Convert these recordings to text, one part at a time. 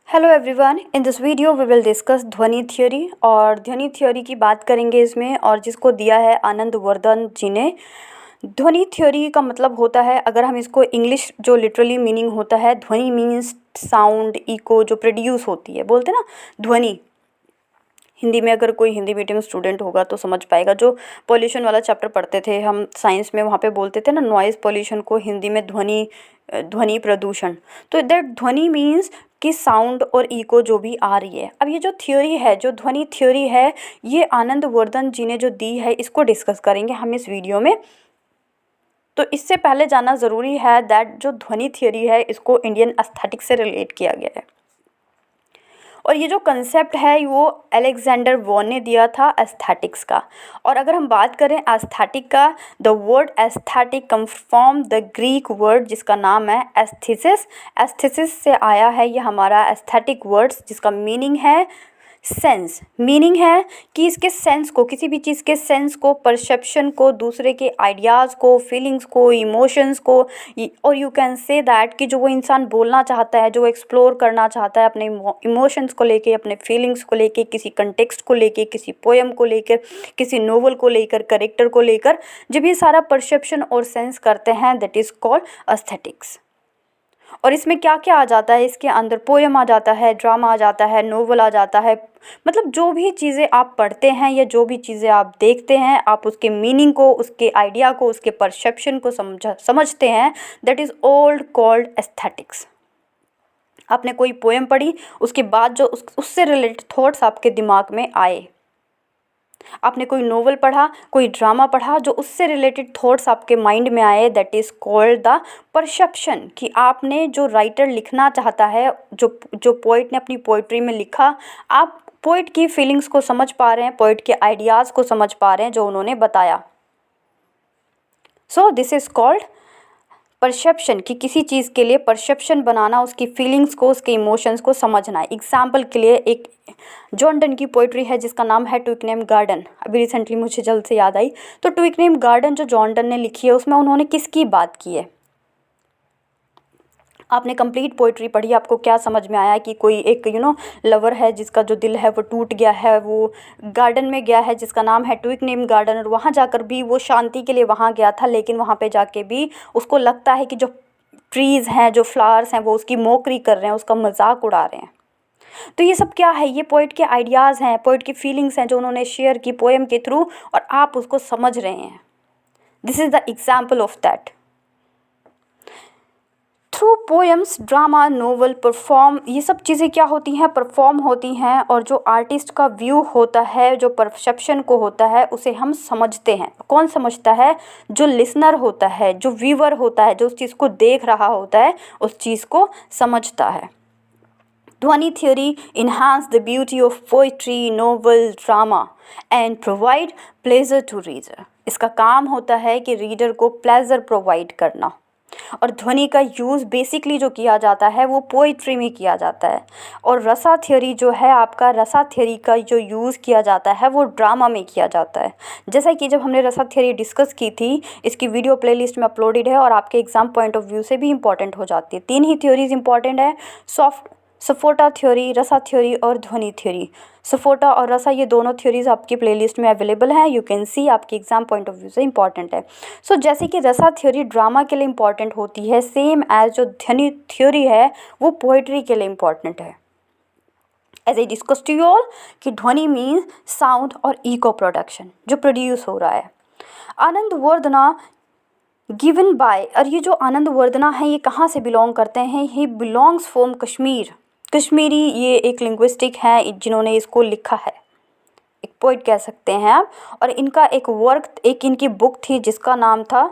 Hello everyone, in this video we will discuss dhvani theory. और dhvani theory की बात करेंगे इसमें, और जिसको दिया है आनंदवर्धन जी ने। ध्वनि थ्योरी का मतलब होता है, अगर हम इसको इंग्लिश जो लिटरली मीनिंग होता है, ध्वनि मीन्स साउंड, इको जो प्रोड्यूस होती है, बोलते हैं ना ध्वनि। हिंदी में अगर कोई हिंदी मीडियम स्टूडेंट होगा तो समझ पाएगा। जो पॉल्यूशन वाला चैप्टर पढ़ते थे हम साइंस में, वहाँ पे बोलते थे ना नॉइज़ पॉल्यूशन को हिंदी में ध्वनि प्रदूषण। तो दैट ध्वनि मीन्स कि साउंड और इको जो भी आ रही है। अब ये जो थ्योरी है, जो ध्वनि थ्योरी है, ये आनंदवर्धन जी ने जो दी है, इसको डिस्कस करेंगे हम इस वीडियो में। तो इससे पहले जानना ज़रूरी है दैट जो ध्वनि थ्योरी है, इसको इंडियन एस्थेटिक्स से रिलेट किया गया है। और ये जो कंसेप्ट है वो अलेक्जेंडर वॉन ने दिया था एस्थेटिक्स का। और अगर हम बात करें एस्थेटिक का, the word aesthetic come from the Greek word जिसका नाम है एस्थेसिस। एस्थेसिस से आया है ये हमारा एस्थेटिक वर्ड्स, जिसका मीनिंग है सेंस। मीनिंग है कि इसके सेंस को, किसी भी चीज़ के सेंस को, परसेप्शन को, दूसरे के आइडियाज़ को, फीलिंग्स को, इमोशंस को, और यू कैन से दैट कि जो वो इंसान बोलना चाहता है, जो एक्सप्लोर करना चाहता है अपने इमोशंस को लेके, अपने फीलिंग्स को लेके, किसी कंटेक्स्ट को लेके, किसी पोएम को लेकर, किसी नोवेल को लेकर, करेक्टर को लेकर, जब ये सारा परसेप्शन और सेंस करते हैं, दैट इज़ कॉल्ड एस्थेटिक्स। और इसमें क्या क्या आ जाता है, इसके अंदर पोएम आ जाता है, ड्रामा आ जाता है, नोवेल आ जाता है। मतलब जो भी चीज़ें आप पढ़ते हैं या जो भी चीज़ें आप देखते हैं, आप उसके मीनिंग को, उसके आइडिया को, उसके परसेप्शन को समझते हैं, that is all called aesthetics. आपने कोई पोएम पढ़ी, उसके बाद जो उससे रिलेटेड थॉट्स आपके दिमाग में आए, आपने कोई नोवेल पढ़ा, कोई ड्रामा पढ़ा, जो उससे रिलेटेड थॉट्स आपके माइंड में आए, that is called the perception. कि आपने जो राइटर लिखना चाहता है, जो पोइट ने अपनी पोइट्री में लिखा, आप पोइट की फीलिंग्स को समझ पा रहे हैं, पोइट के आइडियाज़ को समझ पा रहे हैं जो उन्होंने बताया। So this is called perception. कि किसी चीज़ के लिए परसेप्शन बनाना, उसकी फीलिंग्स को, उसके इमोशंस को समझना है। एग्जाम्पल के लिए एक जॉन डन की पोइट्री है जिसका नाम है ट्विकनेम गार्डन। अभी रिसेंटली मुझे जल्द से याद आई। तो ट्विकनेम गार्डन जो जॉन डन ने लिखी है, उसमें उन्होंने किसकी बात की है? आपने कंप्लीट पोइट्री पढ़ी, आपको क्या समझ में आया कि कोई एक लवर है जिसका जो दिल है वो टूट गया है, वो गार्डन में गया है जिसका नाम है ट्विकनेम गार्डन, और वहाँ जाकर भी वो शांति के लिए वहाँ गया था, लेकिन वहाँ पे जाके भी उसको लगता है कि जो ट्रीज़ हैं, जो फ्लावर्स हैं, वो उसकी मोकरी कर रहे हैं, उसका मजाक उड़ा रहे हैं। तो ये सब क्या है? ये पोइट के आइडियाज़ हैं, पोइट की फीलिंग्स हैं जो उन्होंने शेयर की पोएम के थ्रू, और आप उसको समझ रहे हैं। This is the example of that. Through poems, drama, novel, perform, ये सब चीज़ें क्या होती हैं? परफॉर्म होती हैं। और जो आर्टिस्ट का व्यू होता है, जो परसेप्शन को होता है, उसे हम समझते हैं। कौन समझता है? जो लिसनर होता है, जो व्यूअर होता है, जो उस चीज़ को देख रहा होता है, उस चीज़ को समझता है। ध्वनि theory enhance the beauty of poetry, novel, drama and provide pleasure to reader। इसका काम होता है कि रीडर को प्लेजर प्रोवाइड करना। और ध्वनि का यूज़ बेसिकली जो किया जाता है वो पोइट्री में किया जाता है। और रसा थ्योरी जो है आपका, रसा थ्योरी का जो यूज़ किया जाता है वो ड्रामा में किया जाता है। जैसा कि जब हमने रसा थ्योरी डिस्कस की थी, इसकी वीडियो प्लेलिस्ट में अपलोडेड है, और आपके एग्जाम पॉइंट ऑफ व्यू से भी इंपॉर्टेंट हो जाती है। 3 ही थ्योरीज इंपॉर्टेंट है, सफोटा थ्योरी, रसा थ्योरी और ध्वनि थ्योरी। सफोटा और रसा, ये दोनों थ्योरीज आपकी प्लेलिस्ट में अवेलेबल हैं, यू कैन सी, आपकी एग्जाम पॉइंट ऑफ व्यू से इंपॉर्टेंट है। सो जैसे कि रसा थ्योरी ड्रामा के लिए इंपॉर्टेंट होती है, सेम एज जो ध्वनि थ्योरी है वो पोइट्री के लिए इंपॉर्टेंट है। As I discuss to you all कि ध्वनि मीन्स साउंड और इको प्रोडक्शन जो प्रोड्यूस हो रहा है। आनंदवर्धना गिवन बाय, और ये जो आनंदवर्धना है ये कहाँ से बिलोंग करते हैं? He belongs from Kashmir. Kashmiri ये एक लिंग्विस्टिक है जिन्होंने इसको लिखा है, एक पोइट कह सकते हैं आप। और इनका एक वर्क, एक इनकी बुक थी जिसका नाम था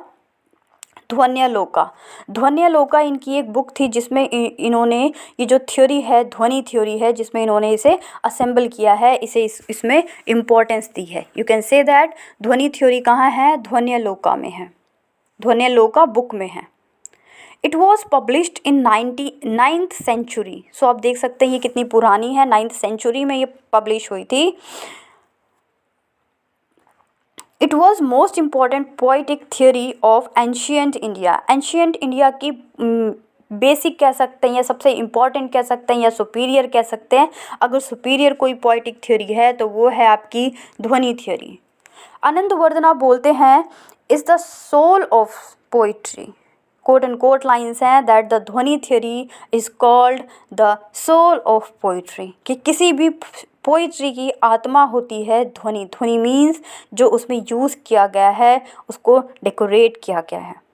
ध्वन्यालोका। ध्वन्यालोका इनकी एक बुक थी जिसमें इन्होंने ये जो थ्योरी है, ध्वनि थ्योरी है, जिसमें इन्होंने इसे असेंबल किया है, इसे इसमें इम्पोर्टेंस दी है। You can say that dhvani theory कहाँ है? ध्वन्यालोका में है, ध्वन्यालोका बुक में है। It was published in 9th century. So आप देख सकते हैं ये कितनी पुरानी है, 9th सेंचुरी में ये पब्लिश हुई थी। It was most important poetic theory of ancient India. Ancient India की बेसिक कह सकते हैं या सबसे इम्पॉर्टेंट कह सकते हैं या सुपीरियर कह सकते हैं। अगर सुपीरियर कोई पोइटिक थ्योरी है तो वो है आपकी ध्वनि थ्योरी। आनंदवर्धना बोलते हैं is the soul of poetry, quote and quote lines हैं that the dhvani theory is called the soul of poetry, कि किसी भी पोइट्री की आत्मा होती है ध्वनि। ध्वनि मीन्स जो उसमें यूज़ किया गया है, उसको डेकोरेट किया गया है।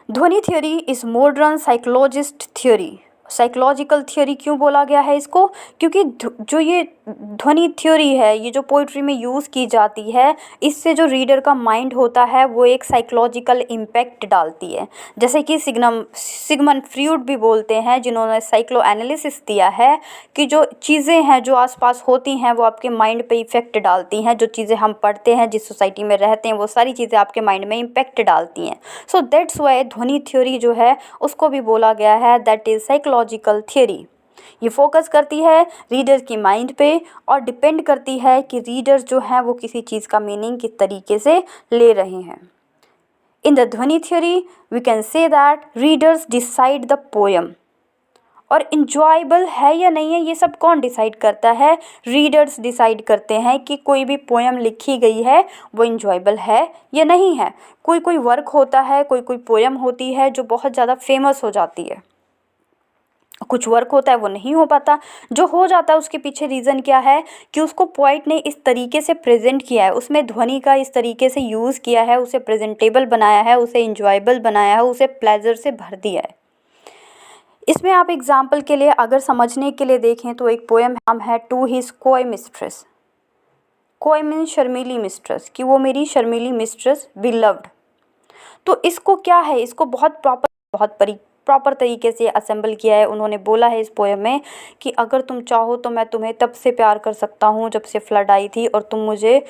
ध्वनि theory is modern psychologist theory. Psychological theory क्यों बोला गया है इसको? क्योंकि जो ये ध्वनि थ्योरी है, ये जो पोइट्री में यूज़ की जाती है, इससे जो रीडर का माइंड होता है वो एक साइकोलॉजिकल इम्पैक्ट डालती है। जैसे कि सिगमंड फ्रॉइड भी बोलते हैं, जिन्होंने साइक्लो एनालिसिस दिया है कि जो चीज़ें हैं जो आसपास होती हैं वो आपके माइंड पे इफ़ेक्ट डालती हैं। जो चीज़ें हम पढ़ते हैं, जिस सोसाइटी में रहते हैं, वो सारी चीज़ें आपके माइंड में इम्पैक्ट डालती हैं। सो दैट्स वाई ध्वनि थ्योरी जो है उसको भी बोला गया है दैट इज़ साइकोलॉजिकल थ्योरी। ये फोकस करती है रीडर की माइंड पे और डिपेंड करती है कि रीडर जो है वो किसी चीज़ का मीनिंग किस तरीके से ले रहे हैं। In the dhvani theory we can say that readers decide the poem. और इंजॉयबल है या नहीं है ये सब कौन डिसाइड करता है? रीडर्स डिसाइड करते हैं कि कोई भी पोएम लिखी गई है वो इंजॉयबल है या नहीं है। कोई कोई वर्क होता है, कोई कोई पोएम होती है जो बहुत ज़्यादा फेमस हो जाती है, कुछ वर्क होता है वो नहीं हो पाता। जो हो जाता है उसके पीछे रीज़न क्या है कि उसको पोइट ने इस तरीके से प्रेजेंट किया है, उसमें ध्वनि का इस तरीके से यूज़ किया है, उसे प्रेजेंटेबल बनाया है, उसे इंजॉयबल बनाया है, उसे प्लेजर से भर दिया है। इसमें आप एग्जाम्पल के लिए अगर समझने के लिए देखें तो एक पोएम नाम है टू हिज कोय मिस्ट्रेस। कोय मीन्स शर्मीली मिस्ट्रेस, कि वो मेरी शर्मीली मिस्ट्रेस बिलव्ड। तो इसको क्या है, इसको बहुत प्रॉपर तरीके से असेंबल किया है। उन्होंने बोला है इस पोएम में कि अगर तुम चाहो तो मैं तुम्हें तब से प्यार कर सकता हूँ जब से फ्लड आई थी, और तुम मुझे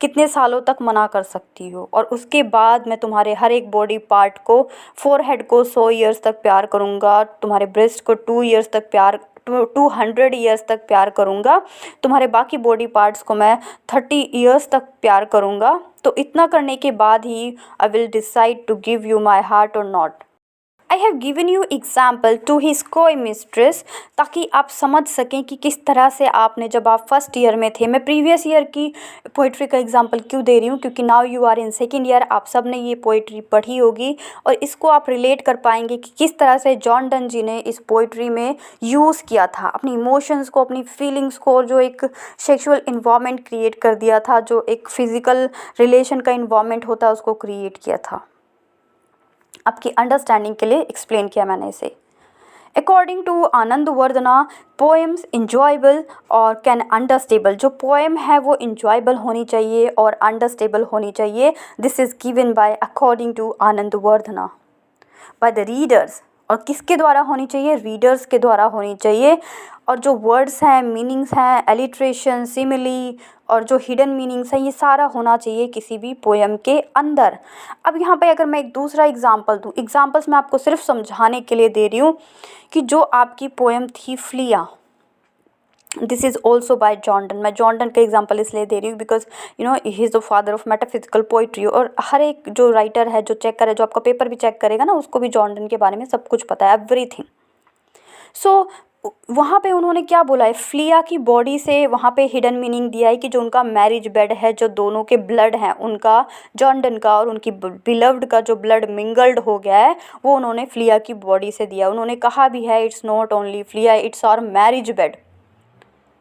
कितने सालों तक मना कर सकती हो, और उसके बाद मैं तुम्हारे हर एक बॉडी पार्ट को, फोरहेड को 100 ईयर्स तक प्यार करूँगा, तुम्हारे ब्रेस्ट को 200 ईयर्स तक प्यार करूँगा, तुम्हारे बाकी बॉडी पार्ट्स को मैं 30 ईयर्स तक प्यार करूँगा। तो इतना करने के बाद ही I will decide to give you my heart और not. I have given you example to his कोई मिस्ट्रेस, ताकि आप समझ सकें कि किस तरह से आपने, जब आप फर्स्ट ईयर में थे, मैं प्रीवियस ईयर की पोइट्री का एग्जाम्पल क्यों दे रही हूँ क्योंकि now you are in second year, आप सब ने ये पोइट्री पढ़ी होगी और इसको आप रिलेट कर पाएंगे कि किस तरह से जॉन डन जी ने इस पोइट्री में यूज़ किया था अपनी इमोशंस को, अपनी फीलिंग्स को, और जो एक सेक्सुअल इन्वायरमेंट क्रिएट कर दिया था, जो एक फिज़िकल रिलेशन का इन्वायरमेंट होता है उसको क्रिएट किया था। आपकी अंडरस्टैंडिंग के लिए एक्सप्लेन किया मैंने इसे। According to Anandavardhana, poems enjoyable और कैन अंडरस्टेबल, जो पोएम है वो इंजॉयबल होनी चाहिए और अंडरस्टेबल होनी चाहिए। This is given by according to Anandavardhana by the readers. और किसके द्वारा होनी चाहिए? रीडर्स के द्वारा होनी चाहिए। और जो वर्ड्स हैं, मीनिंग्स हैं, एलिट्रेशन, सिमिली और जो हिडन मीनिंग्स हैं, ये सारा होना चाहिए किसी भी पोएम के अंदर। अब यहाँ पे अगर मैं एक दूसरा एग्जांपल दूँ, एग्जांपल्स मैं आपको सिर्फ समझाने के लिए दे रही हूँ कि जो आपकी पोएम थी Phulia, this is also bye John Donne. मैं जॉन डन का एग्जाम्पल इसलिए दे रही हूँ because he is the father of metaphysical poetry. और हर एक जो राइटर है, जो चेकर है, जो आपका पेपर भी चेक करेगा ना, उसको भी जॉन डन के बारे में सब कुछ पता है, एवरीथिंग। सो वहाँ पे उन्होंने क्या बोला है, फ्लिया की बॉडी से वहाँ पे हिडन मीनिंग दिया है कि जो उनका मैरिज बेड है, जो दोनों के ब्लड हैं, उनका जॉन डन का और उनकी बिलव्ड का जो ब्लड मिंगल्ड हो गया है, वो उन्होंने फ्लिया की बॉडी से दिया। उन्होंने कहा भी है it's not only flea, it's our marriage bed,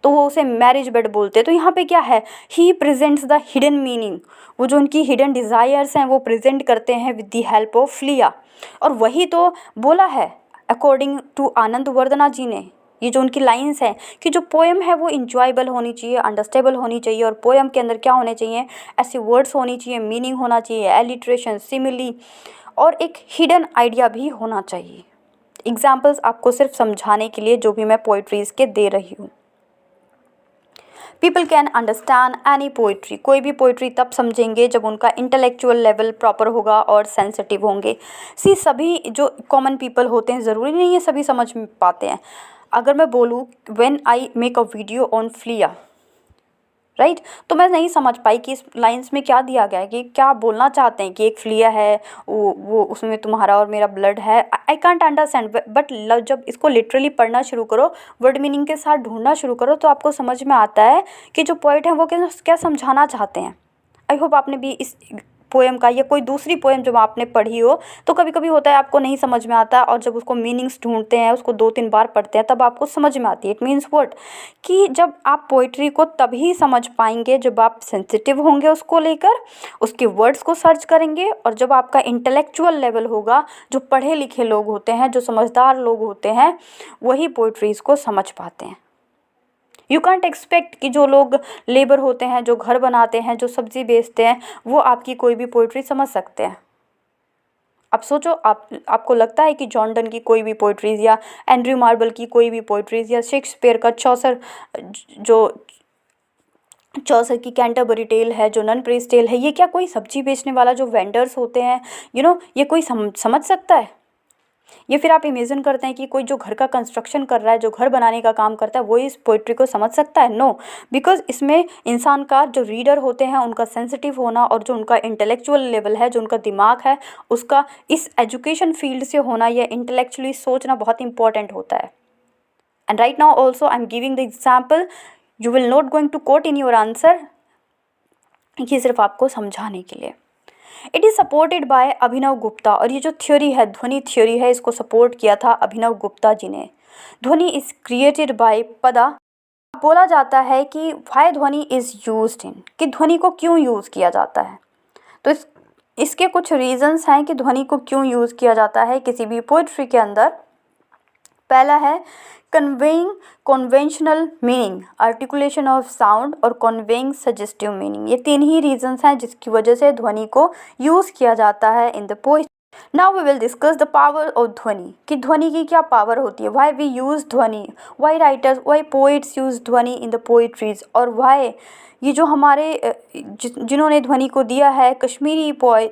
तो वो उसे मैरिज बेड बोलते हैं। तो यहाँ पे क्या है, he presents the hidden meaning, वो जो उनकी हिडन डिज़ायर्स हैं वो प्रेजेंट करते हैं with the help of Phulia. और वही तो बोला है अकॉर्डिंग टू आनंदवर्धना जी ने, ये जो उनकी लाइंस हैं कि जो पोएम है वो इंजॉयबल होनी चाहिए, अंडरस्टेबल होनी चाहिए, और पोएम के अंदर क्या होने चाहिए, ऐसे वर्ड्स होनी चाहिए, मीनिंग होना चाहिए, एलिट्रेशन, सिमिली और एक हिडन आइडिया भी होना चाहिए। एग्जाम्पल्स आपको सिर्फ समझाने के लिए जो भी मैं पोइट्रीज़ के दे रही हूँ। People can understand any poetry, कोई भी पोइट्री तब समझेंगे जब उनका इंटेलेक्चुअल लेवल प्रॉपर होगा और सेंसिटिव होंगे। सभी जो कॉमन पीपल होते हैं, ज़रूरी नहीं है सभी समझ पाते हैं। अगर मैं बोलूँ when I make a video on Phulia, right. तो मैं नहीं समझ पाई कि इस लाइन्स में क्या दिया गया है, कि क्या बोलना चाहते हैं कि एक फ्लिया है, वो उसमें तुम्हारा और मेरा ब्लड है। आई कांट अंडरस्टैंड, बट जब इसको लिटरली पढ़ना शुरू करो, वर्ड मीनिंग के साथ ढूंढना शुरू करो, तो आपको समझ में आता है कि जो पोइट हैं वो क्या समझाना चाहते हैं। आई होप आपने भी इस पोएम का या कोई दूसरी पोएम जब आपने पढ़ी हो, तो कभी कभी होता है आपको नहीं समझ में आता, और जब उसको मीनिंग्स ढूंढते हैं, उसको 2-3 बार पढ़ते हैं, तब आपको समझ में आती है। इट मीन्स व्हाट, कि जब आप पोइट्री को तभी समझ पाएंगे जब आप सेंसिटिव होंगे उसको लेकर, उसके वर्ड्स को सर्च करेंगे, और जब आपका इंटेलेक्चुअल लेवल होगा, जो पढ़े लिखे लोग होते हैं, जो समझदार लोग होते हैं, वही पोइट्रीज़ को समझ पाते हैं। यू कांट एक्सपेक्ट कि जो लोग लेबर होते हैं, जो घर बनाते हैं, जो सब्ज़ी बेचते हैं, वो आपकी कोई भी पोइट्री समझ सकते हैं। अब सोचो, आपको लगता है कि जॉन डन की कोई भी पोइट्रीज़, या एंड्रयू मार्बल की कोई भी पोइट्रीज़, या शेक्सपियर का चौसर की कैंटरबरी टेल है, जो नन प्रेस टेल है, ये क्या कोई सब्जी बेचने वाला जो वेंडर्स होते हैं, ये कोई समझ सकता है? ये फिर आप इमेजिन करते हैं कि कोई जो घर का कंस्ट्रक्शन कर रहा है, जो घर बनाने का काम करता है, वो इस पोइट्री को समझ सकता है? नो, बिकॉज इसमें इंसान का जो रीडर होते हैं उनका सेंसिटिव होना, और जो उनका इंटेलेक्चुअल लेवल है, जो उनका दिमाग है, उसका इस एजुकेशन फील्ड से होना, या इंटेलेक्चुअली सोचना बहुत इंपॉर्टेंट होता है। And right now also I am giving the example, you will not going to quote in your answer, ये सिर्फ आपको समझाने के लिए। It is supported by Abhinav Gupta, और ये जो थ्योरी है, ध्वनि थ्योरी है, इसको सपोर्ट किया था अभिनव गुप्ता जी ने। ध्वनि इज़ क्रिएटेड बाय पदा। बोला जाता है कि वाई ध्वनि इज़ यूज्ड इन, कि ध्वनि को क्यों यूज़ किया जाता है। तो इसके कुछ रीजंस हैं कि ध्वनि को क्यों यूज़ किया जाता है किसी भी पोइट्री के अंदर। पहला है conveying conventional meaning, articulation of sound, और कन्वेइंग सजेस्टिव मीनिंग। ये 3 ही रीजंस हैं जिसकी वजह से ध्वनि को यूज़ किया जाता है in the poetry. Now we will discuss the power of dhvani, कि ध्वनि की क्या पावर होती है, why we use dhvani, why writers, why poets use dhvani in the poetries, और वाई ये जो हमारे जिन्होंने ध्वनि को दिया है, कश्मीरी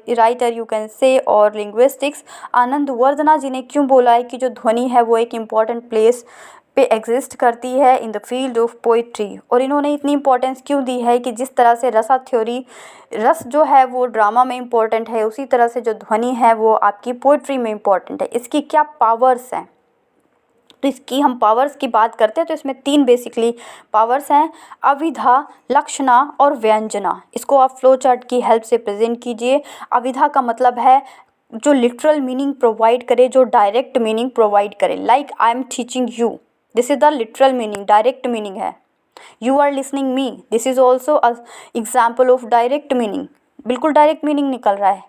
राइटर यू कैन से और लिंग्विस्टिक्स आनंद वर्धना जी ने क्यों बोला है कि जो ध्वनि है वो एक इम्पॉर्टेंट प्लेस पे एग्जिस्ट करती है in the field of poetry. और इन्होंने इतनी इंपॉर्टेंस क्यों दी है कि जिस तरह से रसा थ्योरी, रस जो है वो ड्रामा में इम्पॉर्टेंट है, उसी तरह से जो ध्वनि है वो आपकी पोइट्री में इम्पॉर्टेंट है। इसकी क्या पावर्स हैं, तो इसकी हम पावर्स की बात करते हैं तो इसमें 3 बेसिकली पावर्स हैं, अविधा, लक्षणा और व्यंजना। इसको आप फ्लो चार्ट की हेल्प से प्रेजेंट कीजिए। अविधा का मतलब है जो लिटरल मीनिंग प्रोवाइड करे, जो डायरेक्ट मीनिंग प्रोवाइड करे, like I am teaching you, this is the literal meaning, direct meaning है। You are listening me, this is also a example of direct meaning, बिल्कुल डायरेक्ट मीनिंग निकल रहा है।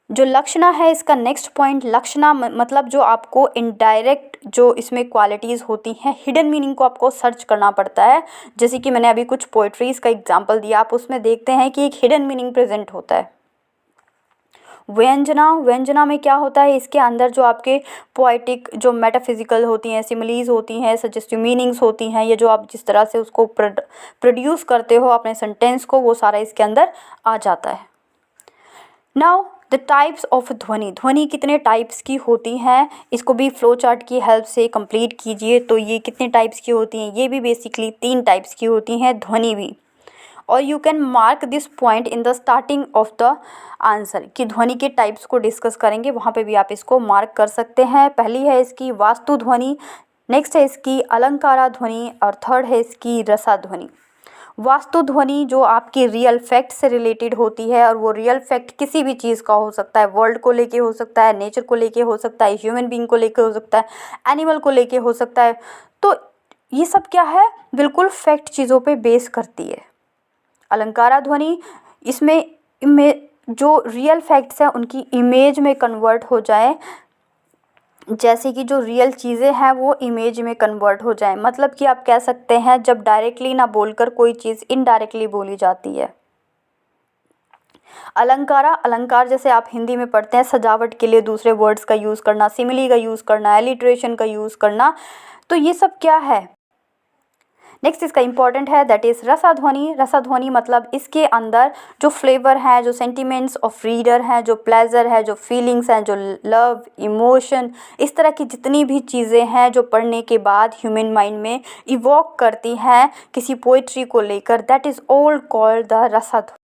जो लक्षणा है, इसका नेक्स्ट पॉइंट, लक्षणा मतलब जो आपको इनडायरेक्ट जो इसमें क्वालिटीज़ होती हैं, हिडन मीनिंग को आपको सर्च करना पड़ता है। जैसे कि मैंने अभी कुछ पोइट्रीज़ का एग्जांपल दिया, आप उसमें देखते हैं कि एक हिडन मीनिंग प्रेजेंट होता है। व्यंजना, व्यंजना में क्या होता है, इसके अंदर जो आपके पोइटिक जो मेटाफिजिकल होती हैं, सिमिलीज होती हैं, सजेस्टिव मीनिंग्स होती हैं, ये जो आप जिस तरह से उसको प्रोड्यूस करते हो अपने सेंटेंस को, वो सारा इसके अंदर आ जाता है। नाउ द टाइप्स ऑफ ध्वनि, ध्वनि कितने टाइप्स की होती हैं, इसको भी फ्लो चार्ट की हेल्प से कंप्लीट कीजिए। तो ये कितने टाइप्स की होती हैं, ये भी बेसिकली 3 टाइप्स की होती हैं, ध्वनि भी। और you can mark this point in the starting of the answer, कि ध्वनि के टाइप्स को डिस्कस करेंगे, वहाँ पे भी आप इसको मार्क कर सकते हैं। पहली है इसकी वास्तु ध्वनि, नेक्स्ट है इसकी अलंकारा ध्वनि, और थर्ड है इसकी रसा ध्वनि। वास्तु ध्वनि जो आपकी रियल फैक्ट से रिलेटेड होती है, और वो रियल फैक्ट किसी भी चीज़ का हो सकता है, वर्ल्ड को लेके हो सकता है, नेचर को लेके हो सकता है, ह्यूमन बीइंग को लेके हो सकता है, एनिमल को लेके हो सकता है। तो ये सब क्या है, बिल्कुल फैक्ट चीज़ों पे बेस करती है। अलंकारा ध्वनि, इसमें जो रियल फैक्ट्स हैं उनकी इमेज में कन्वर्ट हो जाए, जैसे कि जो रियल चीज़ें हैं वो इमेज में कन्वर्ट हो जाए। मतलब कि आप कह सकते हैं जब डायरेक्टली ना बोलकर कोई चीज़ इनडायरेक्टली बोली जाती है। अलंकारा, अलंकार जैसे आप हिंदी में पढ़ते हैं, सजावट के लिए दूसरे वर्ड्स का यूज़ करना, सिमिली का यूज़ करना, एलिट्रेशन का यूज़ करना। तो ये सब क्या है, नेक्स्ट इसका इंपॉर्टेंट है दैट इज़ रसाध्वनि। रसाध्वनि मतलब इसके अंदर जो फ्लेवर है, जो सेंटिमेंट्स ऑफ रीडर हैं, जो प्लेजर है, जो फीलिंग्स हैं, जो लव, इमोशन, इस तरह की जितनी भी चीज़ें हैं जो पढ़ने के बाद ह्यूमन माइंड में इवोक करती हैं किसी पोइट्री को लेकर, that is all called the रसाध्वनि।